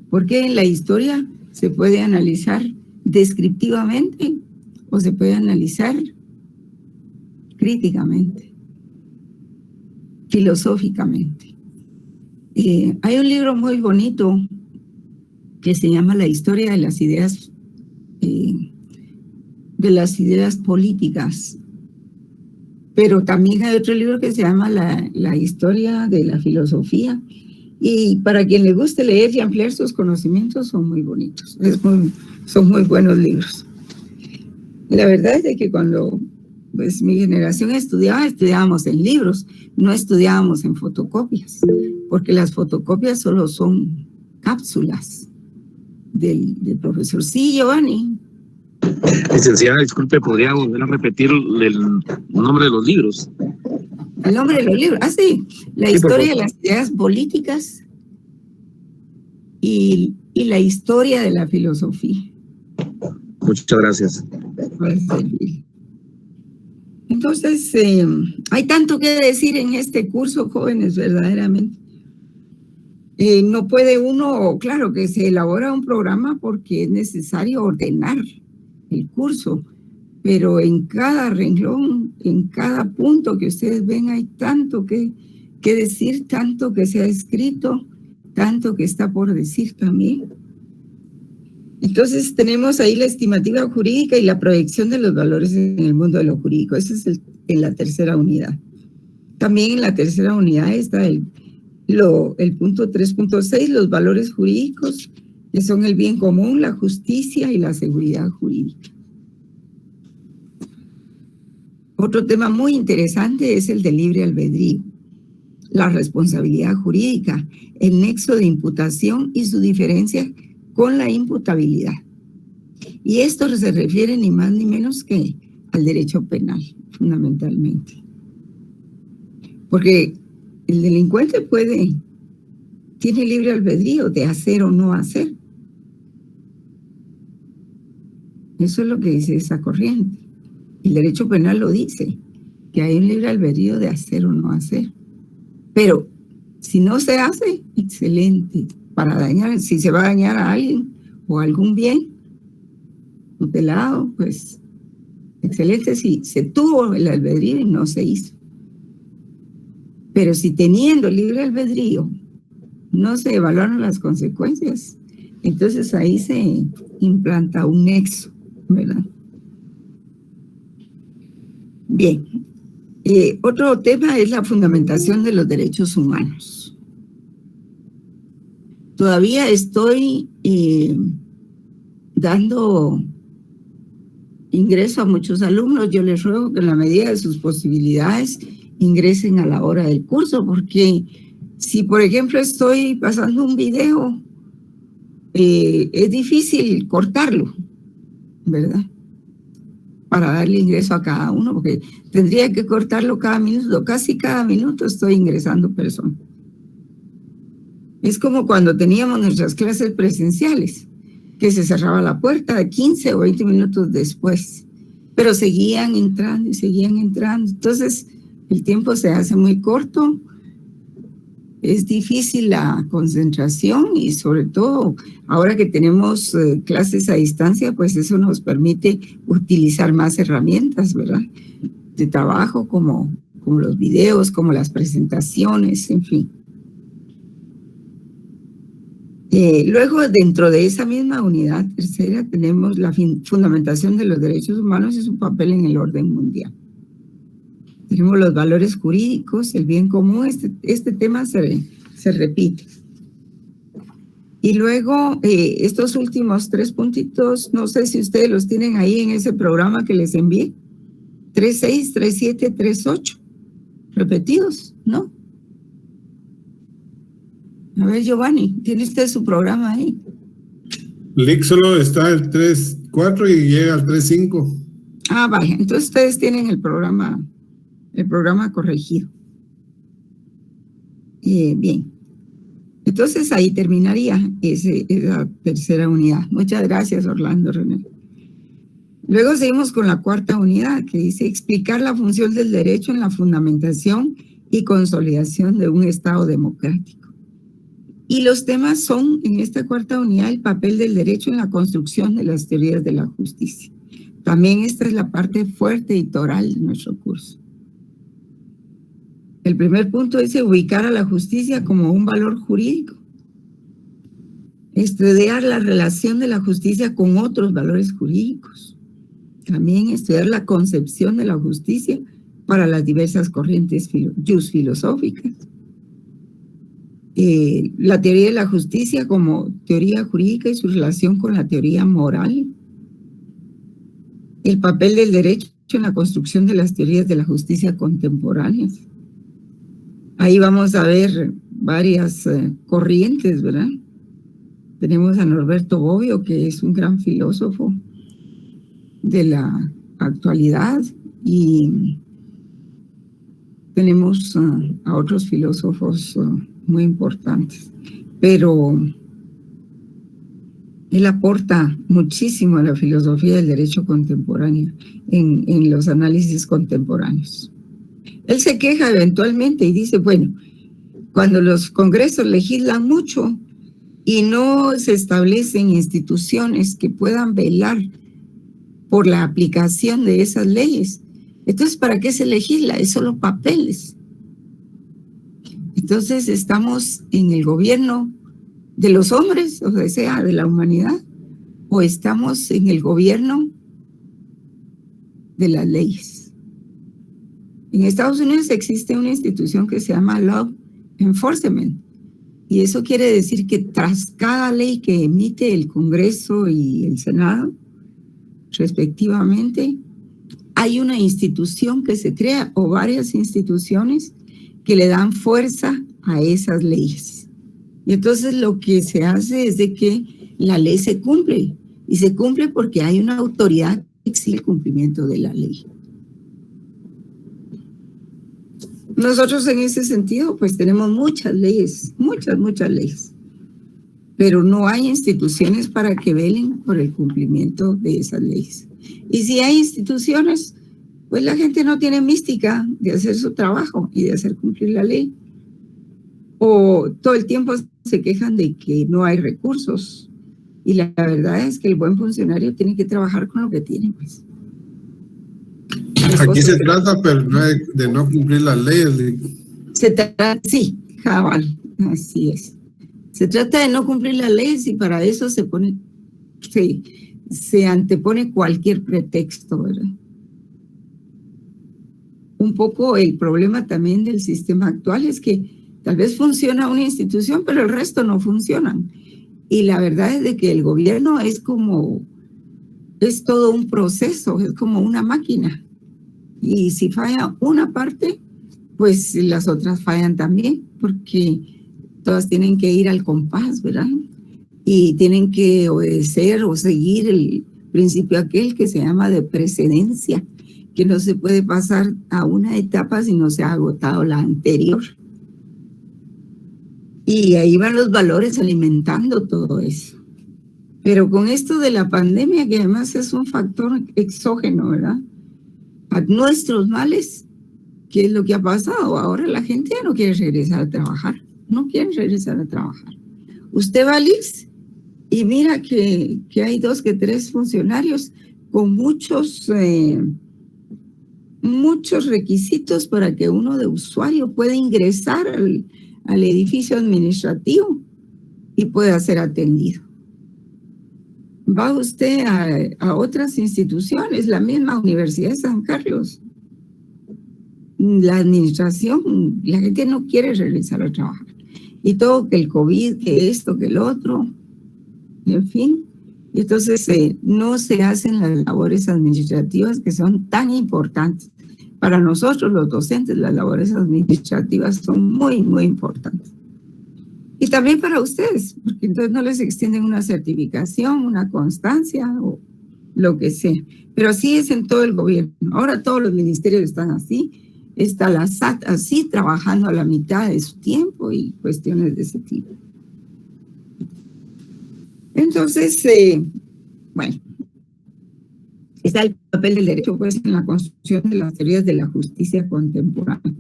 Porque en la historia se puede analizar descriptivamente o se puede analizar críticamente, filosóficamente. Hay un libro muy bonito que se llama La historia de las ideas políticas. Pero también hay otro libro que se llama La historia de la filosofía. Y para quien le guste leer y ampliar sus conocimientos, son muy bonitos. Son muy buenos libros. La verdad es que cuando pues, mi generación estudiábamos en libros, no estudiábamos en fotocopias, porque las fotocopias solo son cápsulas del profesor. Sí, Giovanni. Licenciada, disculpe, ¿podría volver a repetir el nombre de los libros? El nombre de los libros. Ah, sí. La historia de las ideas políticas y la historia de la filosofía. Muchas gracias. Entonces, hay tanto que decir en este curso, jóvenes, verdaderamente. No puede uno, claro que se elabora un programa porque es necesario ordenar el curso, pero en cada renglón, en cada punto que ustedes ven, hay tanto que decir, tanto que se ha escrito, tanto que está por decir también. Entonces tenemos ahí la estimativa jurídica y la proyección de los valores en el mundo de lo jurídico. Ese es en la tercera unidad. También en la tercera unidad está el punto 3.6, los valores jurídicos, que son el bien común, la justicia y la seguridad jurídica. Otro tema muy interesante es el del libre albedrío, la responsabilidad jurídica, el nexo de imputación y su diferencia con la imputabilidad. Y esto se refiere ni más ni menos que al derecho penal, fundamentalmente. Porque el delincuente tiene libre albedrío de hacer o no hacer. Eso es lo que dice esa corriente. El derecho penal lo dice, que hay un libre albedrío de hacer o no hacer. Pero si no se hace, excelente. Para dañar, si se va a dañar a alguien o algún bien tutelado, pues excelente si se tuvo el albedrío y no se hizo. Pero si teniendo libre albedrío no se evaluaron las consecuencias, entonces ahí se implanta un nexo, ¿verdad? Bien. Otro tema es la fundamentación de los derechos humanos. Todavía estoy dando ingreso a muchos alumnos. Yo les ruego que en la medida de sus posibilidades ingresen a la hora del curso, porque si, por ejemplo, estoy pasando un video, es difícil cortarlo, ¿verdad? Para darle ingreso a cada uno, porque tendría que cortarlo cada minuto. Casi cada minuto estoy ingresando personas. Es como cuando teníamos nuestras clases presenciales, que se cerraba la puerta de 15 o 20 minutos después, pero seguían entrando y seguían entrando. Entonces, el tiempo se hace muy corto, es difícil la concentración y sobre todo ahora que tenemos clases a distancia, pues eso nos permite utilizar más herramientas, ¿verdad? De trabajo como los videos, como las presentaciones, en fin. Luego, dentro de esa misma unidad tercera, tenemos la fundamentación de los derechos humanos y su papel en el orden mundial. Tenemos los valores jurídicos, el bien común, este tema se repite. Y luego, estos últimos 3 puntitos, no sé si ustedes los tienen ahí en ese programa que les envié, 3.6, 3.7, 3.8. repetidos, ¿no? A ver, Giovanni, ¿tiene usted su programa ahí? LIC solo está el 3.4 y llega al 3.5. Ah, vaya, entonces ustedes tienen el programa corregido. Bien, entonces ahí terminaría esa tercera unidad. Muchas gracias, Orlando René. Luego seguimos con la cuarta unidad, que dice explicar la función del derecho en la fundamentación y consolidación de un Estado democrático. Y los temas son, en esta cuarta unidad, el papel del derecho en la construcción de las teorías de la justicia. También esta es la parte fuerte y toral de nuestro curso. El primer punto es ubicar a la justicia como un valor jurídico. Estudiar la relación de la justicia con otros valores jurídicos. También estudiar la concepción de la justicia para las diversas corrientes filosóficas. La teoría de la justicia como teoría jurídica y su relación con la teoría moral. El papel del derecho en la construcción de las teorías de la justicia contemporáneas. Ahí vamos a ver varias corrientes, ¿verdad? Tenemos a Norberto Bobbio, que es un gran filósofo de la actualidad, y tenemos a otros filósofos muy importantes, pero él aporta muchísimo a la filosofía del derecho contemporáneo en los análisis contemporáneos. Él se queja eventualmente y dice, bueno, cuando los congresos legislan mucho y no se establecen instituciones que puedan velar por la aplicación de esas leyes, entonces ¿para qué se legisla? Es solo papeles. Entonces estamos en el gobierno de los hombres, o sea, de la humanidad, o estamos en el gobierno de las leyes. En Estados Unidos existe una institución que se llama Law Enforcement, y eso quiere decir que tras cada ley que emite el Congreso y el Senado, respectivamente, hay una institución que se crea o varias instituciones que le dan fuerza a esas leyes. Y entonces lo que se hace es de que la ley se cumple, y se cumple porque hay una autoridad que exige el cumplimiento de la ley. Nosotros en ese sentido pues tenemos muchas leyes, muchas leyes, pero no hay instituciones para que velen por el cumplimiento de esas leyes. Y si hay instituciones, pues la gente no tiene mística de hacer su trabajo y de hacer cumplir la ley. O todo el tiempo se quejan de que no hay recursos. Y la verdad es que el buen funcionario tiene que trabajar con lo que tiene, pues. Aquí se trata, pero no de no cumplir las leyes. Se trata, sí, cabal, así es. Se trata de no cumplir las leyes y para eso se antepone cualquier pretexto, ¿verdad? Un poco el problema también del sistema actual es que tal vez funciona una institución, pero el resto no funcionan. Y la verdad es de que el gobierno es todo un proceso, es como una máquina. Y si falla una parte, pues las otras fallan también, porque todas tienen que ir al compás, ¿verdad? Y tienen que obedecer o seguir el principio aquel que se llama de precedencia, que no se puede pasar a una etapa si no se ha agotado la anterior. Y ahí van los valores alimentando todo eso. Pero con esto de la pandemia, que además es un factor exógeno, ¿verdad? A nuestros males, ¿qué es lo que ha pasado? Ahora la gente ya no quiere regresar a trabajar. No quieren regresar a trabajar. Usted va al IMSS y mira que hay 2 que 3 funcionarios con muchos requisitos para que uno de usuario pueda ingresar al edificio administrativo y pueda ser atendido. Va usted a otras instituciones, la misma Universidad de San Carlos. La administración, la gente no quiere regresar a trabajar. Y todo que el COVID, que esto, que el otro, en fin. Y entonces no se hacen las labores administrativas que son tan importantes para nosotros los docentes las labores administrativas son muy, muy importantes. Y también para ustedes, porque entonces no les extienden una certificación, una constancia o lo que sea. Pero así es en todo el gobierno. Ahora todos los ministerios están así. Está la SAT así, trabajando a la mitad de su tiempo y cuestiones de ese tipo. Entonces, bueno, está el papel del derecho pues en la construcción de las teorías de la justicia contemporánea.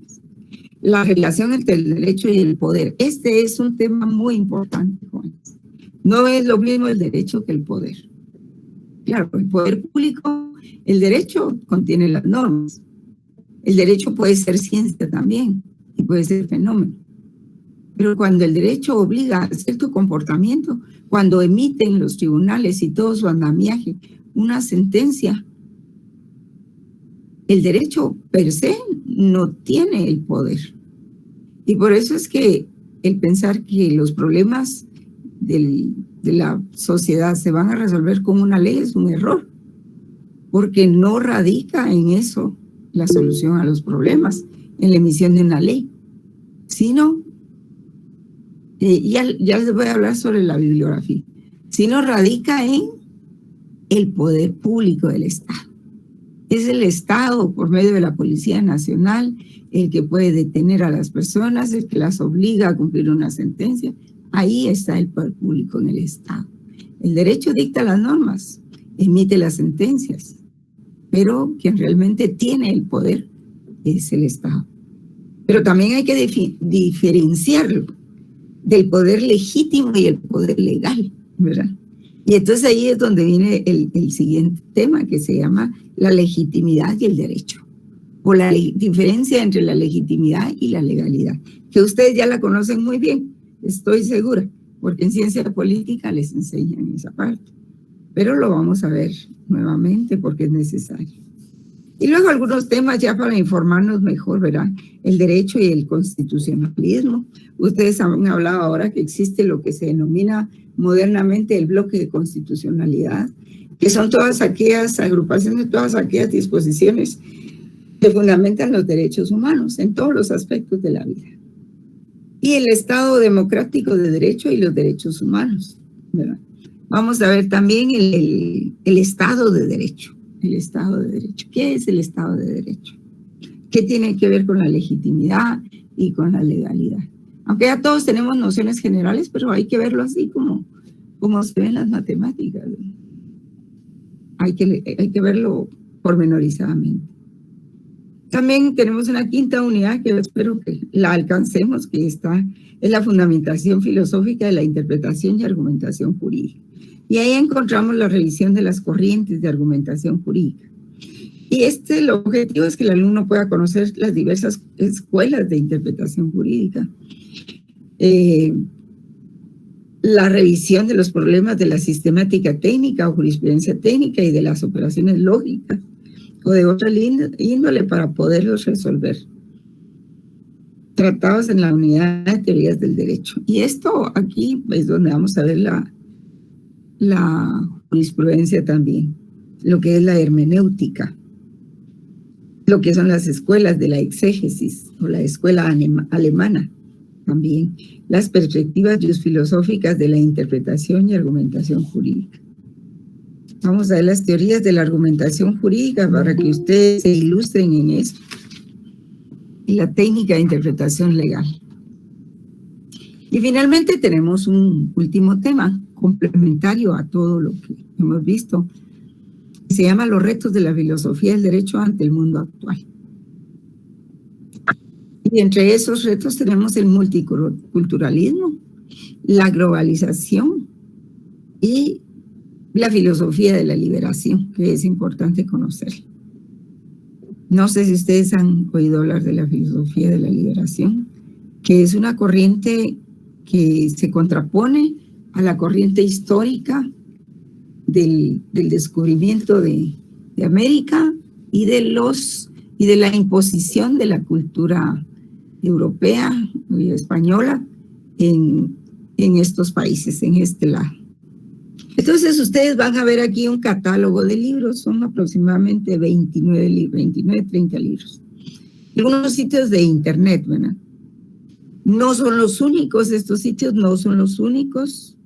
La relación entre el derecho y el poder. Este es un tema muy importante, jóvenes. No es lo mismo el derecho que el poder. Claro, el poder público, el derecho contiene las normas. El derecho puede ser ciencia también y puede ser fenómeno. Pero cuando el derecho obliga a cierto comportamiento, cuando emiten los tribunales y todo su andamiaje una sentencia, el derecho per se no tiene el poder. Y por eso es que el pensar que los problemas de la sociedad se van a resolver con una ley es un error, porque no radica en eso la solución a los problemas, en la emisión de una ley, sino, ya les voy a hablar sobre la bibliografía, sino radica en el poder público del Estado. Es el Estado, por medio de la Policía Nacional, el que puede detener a las personas, el que las obliga a cumplir una sentencia. Ahí está el poder público en el Estado. El derecho dicta las normas, emite las sentencias, pero quien realmente tiene el poder es el Estado. Pero también hay que diferenciarlo del poder legítimo y el poder legal, ¿verdad? Y entonces ahí es donde viene el siguiente tema, que se llama la legitimidad y el derecho, o la diferencia entre la legitimidad y la legalidad, que ustedes ya la conocen muy bien, estoy segura, porque en ciencia política les enseñan esa parte, pero lo vamos a ver nuevamente porque es necesario. Y luego algunos temas ya para informarnos mejor, ¿verdad? El derecho y el constitucionalismo. Ustedes han hablado ahora que existe lo que se denomina modernamente el bloque de constitucionalidad, que son todas aquellas agrupaciones, todas aquellas disposiciones que fundamentan los derechos humanos en todos los aspectos de la vida. Y el Estado democrático de derecho y los derechos humanos, ¿verdad? Vamos a ver también el Estado de Derecho. El Estado de Derecho. ¿Qué es el Estado de Derecho? ¿Qué tiene que ver con la legitimidad y con la legalidad? Aunque ya todos tenemos nociones generales, pero hay que verlo así como se ve en las matemáticas. Hay que verlo pormenorizadamente. También tenemos una quinta unidad que yo espero que la alcancemos, que es la fundamentación filosófica de la interpretación y argumentación jurídica. Y ahí encontramos la revisión de las corrientes de argumentación jurídica. Y el objetivo es que el alumno pueda conocer las diversas escuelas de interpretación jurídica. La revisión de los problemas de la sistemática técnica o jurisprudencia técnica y de las operaciones lógicas o de otra índole para poderlos resolver. Tratados en la unidad de teorías del derecho. Y esto aquí es donde vamos a ver la jurisprudencia también, lo que es la hermenéutica, lo que son las escuelas de la exégesis o la escuela alemana también, las perspectivas filosóficas de la interpretación y argumentación jurídica. Vamos a ver las teorías de la argumentación jurídica para que ustedes se ilustren en eso. Y la técnica de interpretación legal. Y finalmente tenemos un último tema complementario a todo lo que hemos visto. Se llama los retos de la filosofía del derecho ante el mundo actual. Y entre esos retos tenemos el multiculturalismo, la globalización y la filosofía de la liberación, que es importante conocer. No sé si ustedes han oído hablar de la filosofía de la liberación, que es una corriente que se contrapone a la corriente histórica del descubrimiento de América y de la imposición de la cultura europea y española en estos países, en este lado. Entonces ustedes van a ver aquí un catálogo de libros, son aproximadamente 29, 30 libros. algunos sitios de internet, ¿verdad? No son los únicos, estos sitios no son los únicos.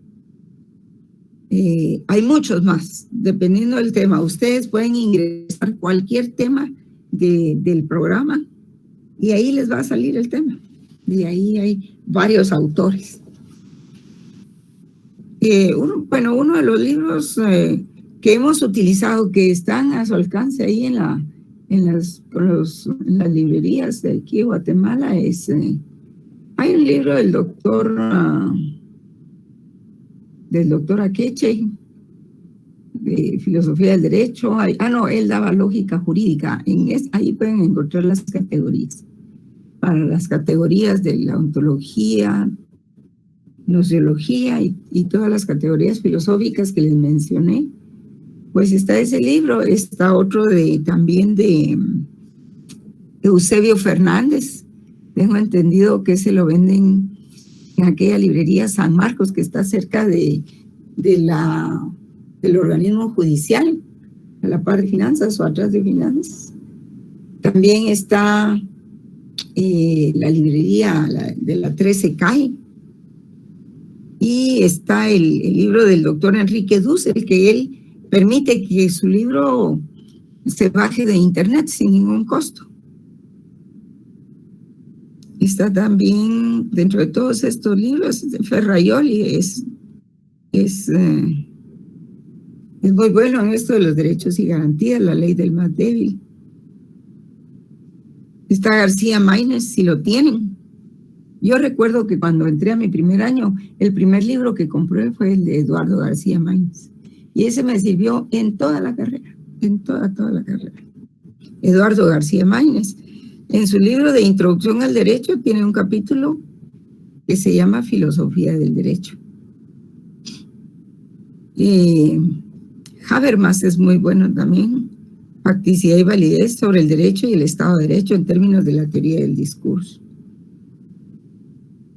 Hay muchos más, dependiendo del tema. Ustedes pueden ingresar cualquier tema del programa y ahí les va a salir el tema. Y ahí hay varios autores. Uno de los libros que hemos utilizado, que están a su alcance ahí en las librerías de aquí de Guatemala, hay un libro del doctor Akeche, de filosofía del derecho. Él daba lógica jurídica. Ahí pueden encontrar las categorías. Para las categorías de la ontología, gnoseología y todas las categorías filosóficas que les mencioné, pues está ese libro. Está otro también de Eusebio Fernández. Tengo entendido que se lo venden en aquella librería San Marcos, que está cerca del organismo judicial, a la par de finanzas o atrás de finanzas. También está la librería de la 13 CAI, y está el libro del doctor Enrique Dussel, que él permite que su libro se baje de internet sin ningún costo. Está también, dentro de todos estos libros, Ferraioli es muy bueno en esto de los derechos y garantías, la ley del más débil. Está García Maínez, si lo tienen. Yo recuerdo que cuando entré a mi primer año, el primer libro que compré fue el de Eduardo García Maínez. Y ese me sirvió en toda la carrera, en toda la carrera. Eduardo García Maínez. En su libro de Introducción al Derecho tiene un capítulo que se llama Filosofía del Derecho. Habermas es muy bueno también. Facticidad y validez sobre el derecho y el Estado de Derecho en términos de la teoría del discurso.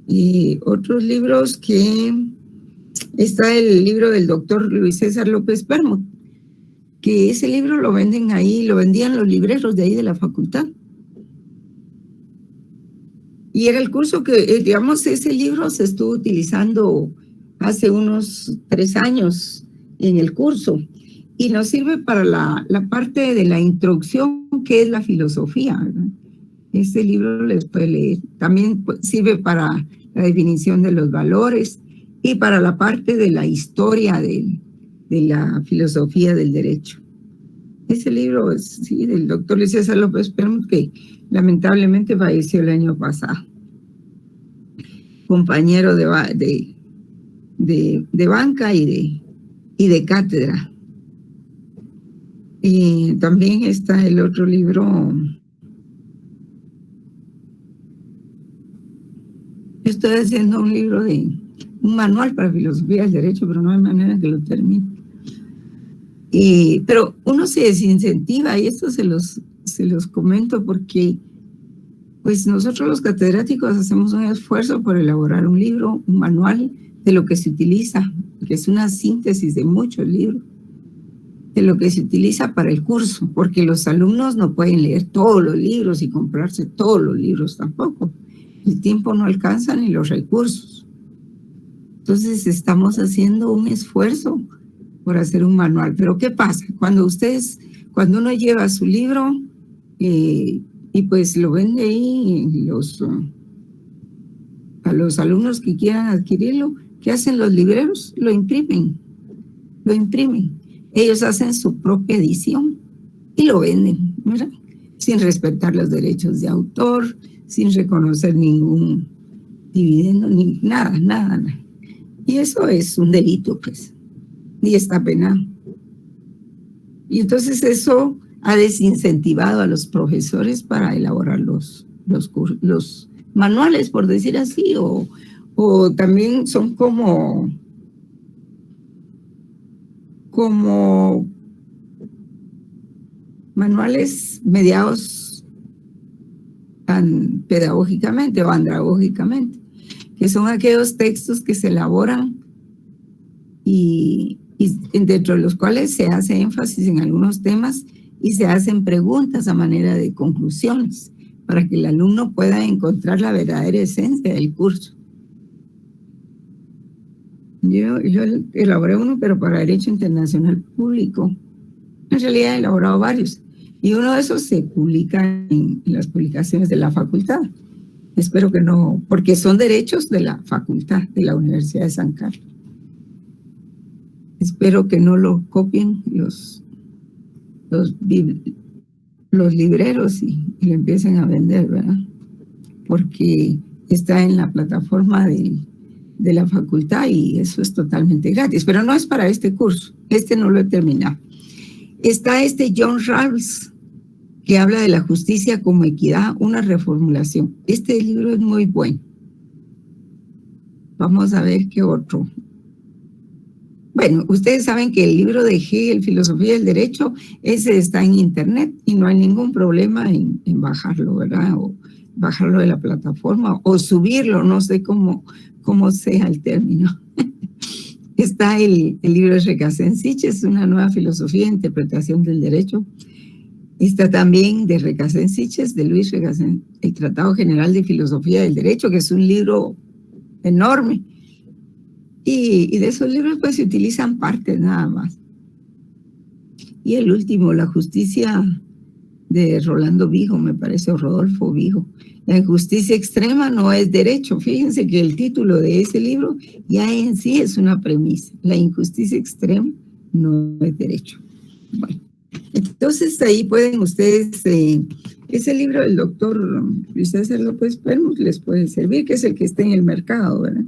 Y otros libros está el libro del doctor Luis César López Permut, que ese libro lo venden ahí, lo vendían los libreros de ahí de la facultad. Y era el curso que, digamos, ese libro se estuvo utilizando hace unos 3 años en el curso y nos sirve para la parte de la introducción, que es la filosofía, ¿verdad? Este libro les puede leer. También sirve para la definición de los valores y para la parte de la historia de la filosofía del derecho. Ese libro es del doctor Luis César López Permut, que lamentablemente falleció el año pasado. Compañero de banca y de cátedra. Y también está el otro libro. Estoy haciendo un libro un manual para filosofía del derecho, pero no hay manera que lo termine. Pero uno se desincentiva, y esto se los comento porque pues nosotros los catedráticos hacemos un esfuerzo por elaborar un libro, un manual de lo que se utiliza, que es una síntesis de muchos libros, de lo que se utiliza para el curso, porque los alumnos no pueden leer todos los libros y comprarse todos los libros tampoco. El tiempo no alcanza ni los recursos. Entonces estamos haciendo un esfuerzo por hacer un manual. Pero ¿qué pasa? Cuando uno lleva su libro y pues lo vende ahí a los alumnos que quieran adquirirlo, ¿qué hacen los libreros? Lo imprimen. Ellos hacen su propia edición y lo venden, ¿verdad? Sin respetar los derechos de autor, sin reconocer ningún dividendo, ni nada. Y eso es un delito, pues, y está penado. Y entonces eso ha desincentivado a los profesores para elaborar los manuales, por decir así, o también son como manuales mediados tan pedagógicamente o andragógicamente, que son aquellos textos que se elaboran y dentro de los cuales se hace énfasis en algunos temas y se hacen preguntas a manera de conclusiones, para que el alumno pueda encontrar la verdadera esencia del curso. Yo elaboré uno, pero para Derecho Internacional Público. En realidad he elaborado varios. Y uno de esos se publica en las publicaciones de la facultad. Espero que no, porque son derechos de la facultad de la Universidad de San Carlos. Espero que no lo copien los libreros y lo empiecen a vender, ¿verdad? Porque está en la plataforma de la facultad y eso es totalmente gratis, pero no es para este curso, este no lo he terminado. Está John Rawls, que habla de la justicia como equidad, una reformulación. Este libro es muy bueno. Vamos a ver qué otro. Bueno, ustedes saben que el libro de Hegel, Filosofía del Derecho, ese está en internet y no hay ningún problema en bajarlo, ¿verdad? O bajarlo de la plataforma o subirlo, no sé cómo sea el término. Está el libro de Recasens-Sitches, una nueva filosofía e interpretación del derecho. Está también de Recasens-Sitches, de Luis Recasens, el Tratado General de Filosofía del Derecho, que es un libro enorme. Y de esos libros pues se utilizan partes nada más. Y el último, La justicia de Rolando Vigo, me parece, o Rodolfo Vigo. La injusticia extrema no es derecho. Fíjense que el título de ese libro ya en sí es una premisa. La injusticia extrema no es derecho. Bueno, entonces ahí pueden ustedes, ese libro del doctor Luis César López Permus les puede servir, que es el que está en el mercado, ¿verdad?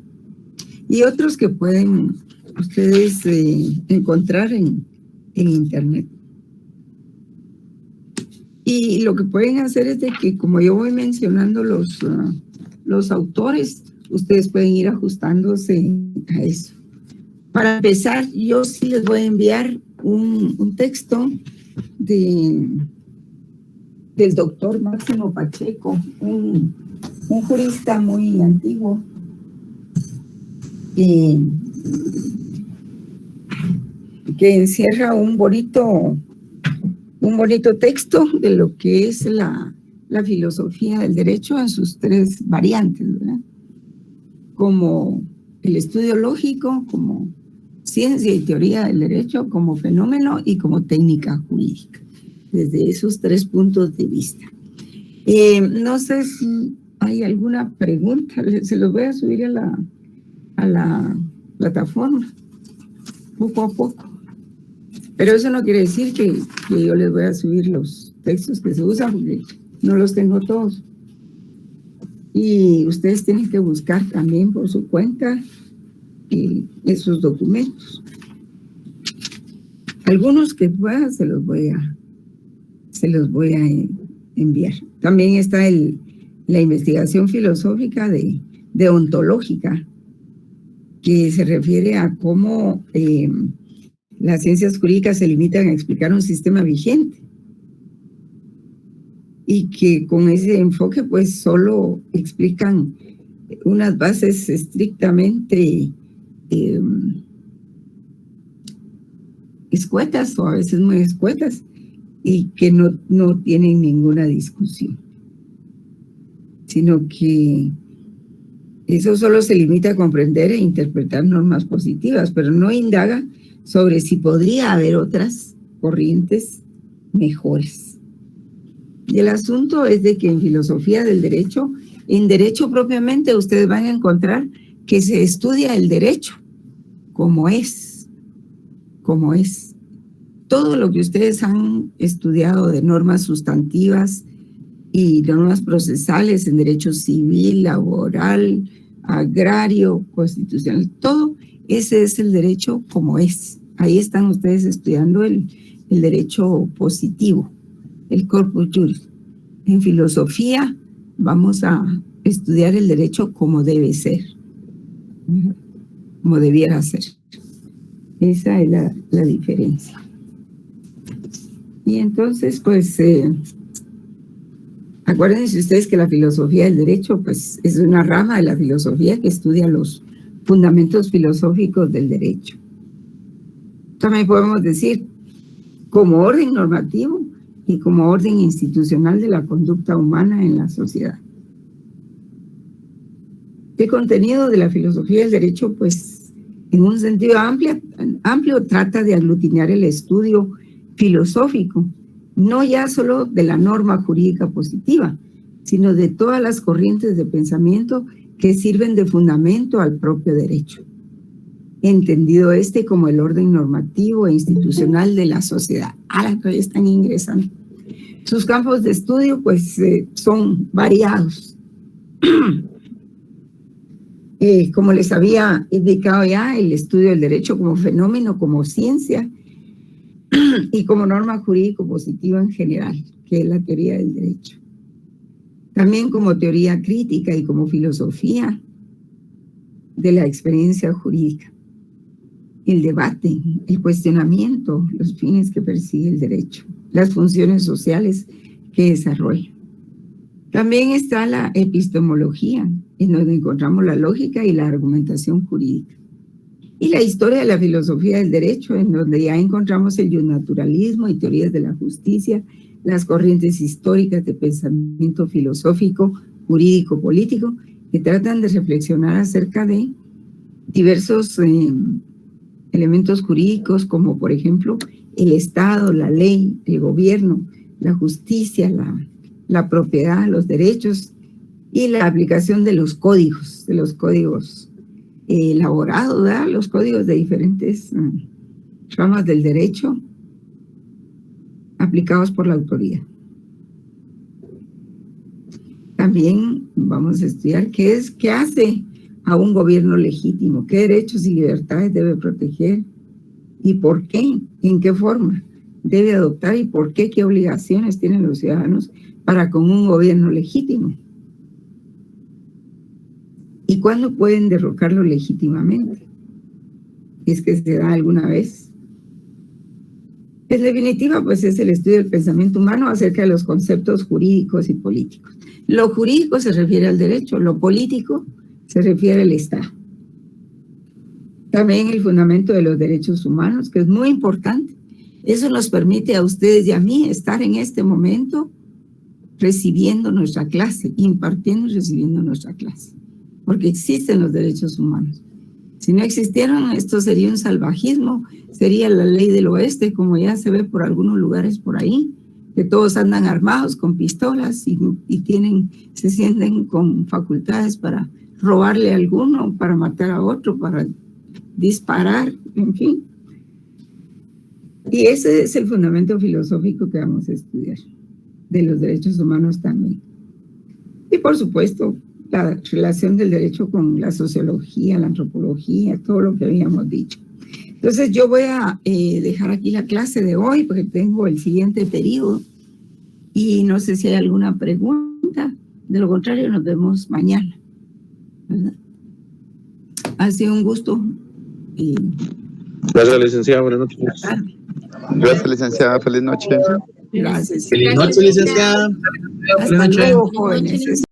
Y otros que pueden ustedes encontrar en internet. Y lo que pueden hacer es de que, como yo voy mencionando los autores, ustedes pueden ir ajustándose a eso. Para empezar, yo sí les voy a enviar un texto del doctor Máximo Pacheco, un jurista muy antiguo, que encierra un bonito texto de lo que es la filosofía del derecho en sus tres variantes, ¿verdad? Como el estudio lógico, como ciencia y teoría del derecho, como fenómeno y como técnica jurídica, desde esos tres puntos de vista. No sé si hay alguna pregunta, se los voy a subir a la plataforma poco a poco. Pero eso no quiere decir que yo les voy a subir los textos que se usan, porque no los tengo todos. Y ustedes tienen que buscar también por su cuenta esos documentos. Algunos que pueda se los voy a enviar. También está la investigación filosófica de ontológica, que se refiere a cómo las ciencias jurídicas se limitan a explicar un sistema vigente y que con ese enfoque pues solo explican unas bases estrictamente escuetas o a veces muy escuetas y que no tienen ninguna discusión, sino que eso solo se limita a comprender e interpretar normas positivas, pero no indaga sobre si podría haber otras corrientes mejores. Y el asunto es de que en filosofía del derecho, en derecho propiamente, ustedes van a encontrar que se estudia el derecho como es. Todo lo que ustedes han estudiado de normas sustantivas y normas procesales en derecho civil, laboral, agrario, constitucional, todo ese es el derecho como es. Ahí están ustedes estudiando el derecho positivo, el corpus juris. En filosofía vamos a estudiar el derecho como debe ser, como debiera ser. Esa es la diferencia. Y entonces, pues, acuérdense ustedes que la filosofía del derecho, pues, es una rama de la filosofía que estudia los fundamentos filosóficos del derecho. También podemos decir, como orden normativo, y como orden institucional de la conducta humana en la sociedad. El contenido de la filosofía del derecho, pues, en un sentido amplio trata de aglutinar el estudio filosófico, no ya solo de la norma jurídica positiva, sino de todas las corrientes de pensamiento que sirven de fundamento al propio derecho, entendido como el orden normativo e institucional de la sociedad. Ahora todavía están ingresando. Sus campos de estudio, pues, son variados. Como les había indicado ya, el estudio del derecho como fenómeno, como ciencia y como norma jurídico-positiva en general, que es la teoría del derecho. También como teoría crítica y como filosofía de la experiencia jurídica. El debate, el cuestionamiento, los fines que persigue el derecho, las funciones sociales que desarrolla. También está la epistemología, en donde encontramos la lógica y la argumentación jurídica. Y la historia de la filosofía del derecho, en donde ya encontramos el naturalismo y teorías de la justicia, las corrientes históricas de pensamiento filosófico, jurídico, político, que tratan de reflexionar acerca de diversos elementos jurídicos, como por ejemplo el Estado, la ley, el gobierno, la justicia, la propiedad, los derechos y la aplicación de los códigos elaborados, ¿verdad? Los códigos de diferentes ramas del derecho aplicados por la autoridad. También vamos a estudiar qué hace a un gobierno legítimo, qué derechos y libertades debe proteger y por qué, en qué forma debe adoptar y por qué, qué obligaciones tienen los ciudadanos para con un gobierno legítimo. ¿Y cuándo pueden derrocarlo legítimamente? ¿Es que se da alguna vez? En definitiva, pues es el estudio del pensamiento humano acerca de los conceptos jurídicos y políticos. Lo jurídico se refiere al derecho, lo político se refiere al Estado. También el fundamento de los derechos humanos, que es muy importante. Eso nos permite a ustedes y a mí estar en este momento recibiendo nuestra clase, impartiendo y recibiendo nuestra clase, porque existen los derechos humanos. Si no existieran, esto sería un salvajismo, sería la ley del oeste, como ya se ve por algunos lugares por ahí, que todos andan armados con pistolas y se sienten con facultades para robarle a alguno, para matar a otro, para disparar, en fin. Y ese es el fundamento filosófico que vamos a estudiar, de los derechos humanos también. Y por supuesto, la relación del derecho con la sociología, la antropología, todo lo que habíamos dicho. Entonces yo voy a dejar aquí la clase de hoy porque tengo el siguiente periodo y no sé si hay alguna pregunta. De lo contrario, nos vemos mañana, ¿verdad? Ha sido un gusto. Gracias, licenciada. Buenas noches. Gracias, licenciada. Feliz noche. Gracias. Feliz noche, licenciada. Hasta luego, jóvenes.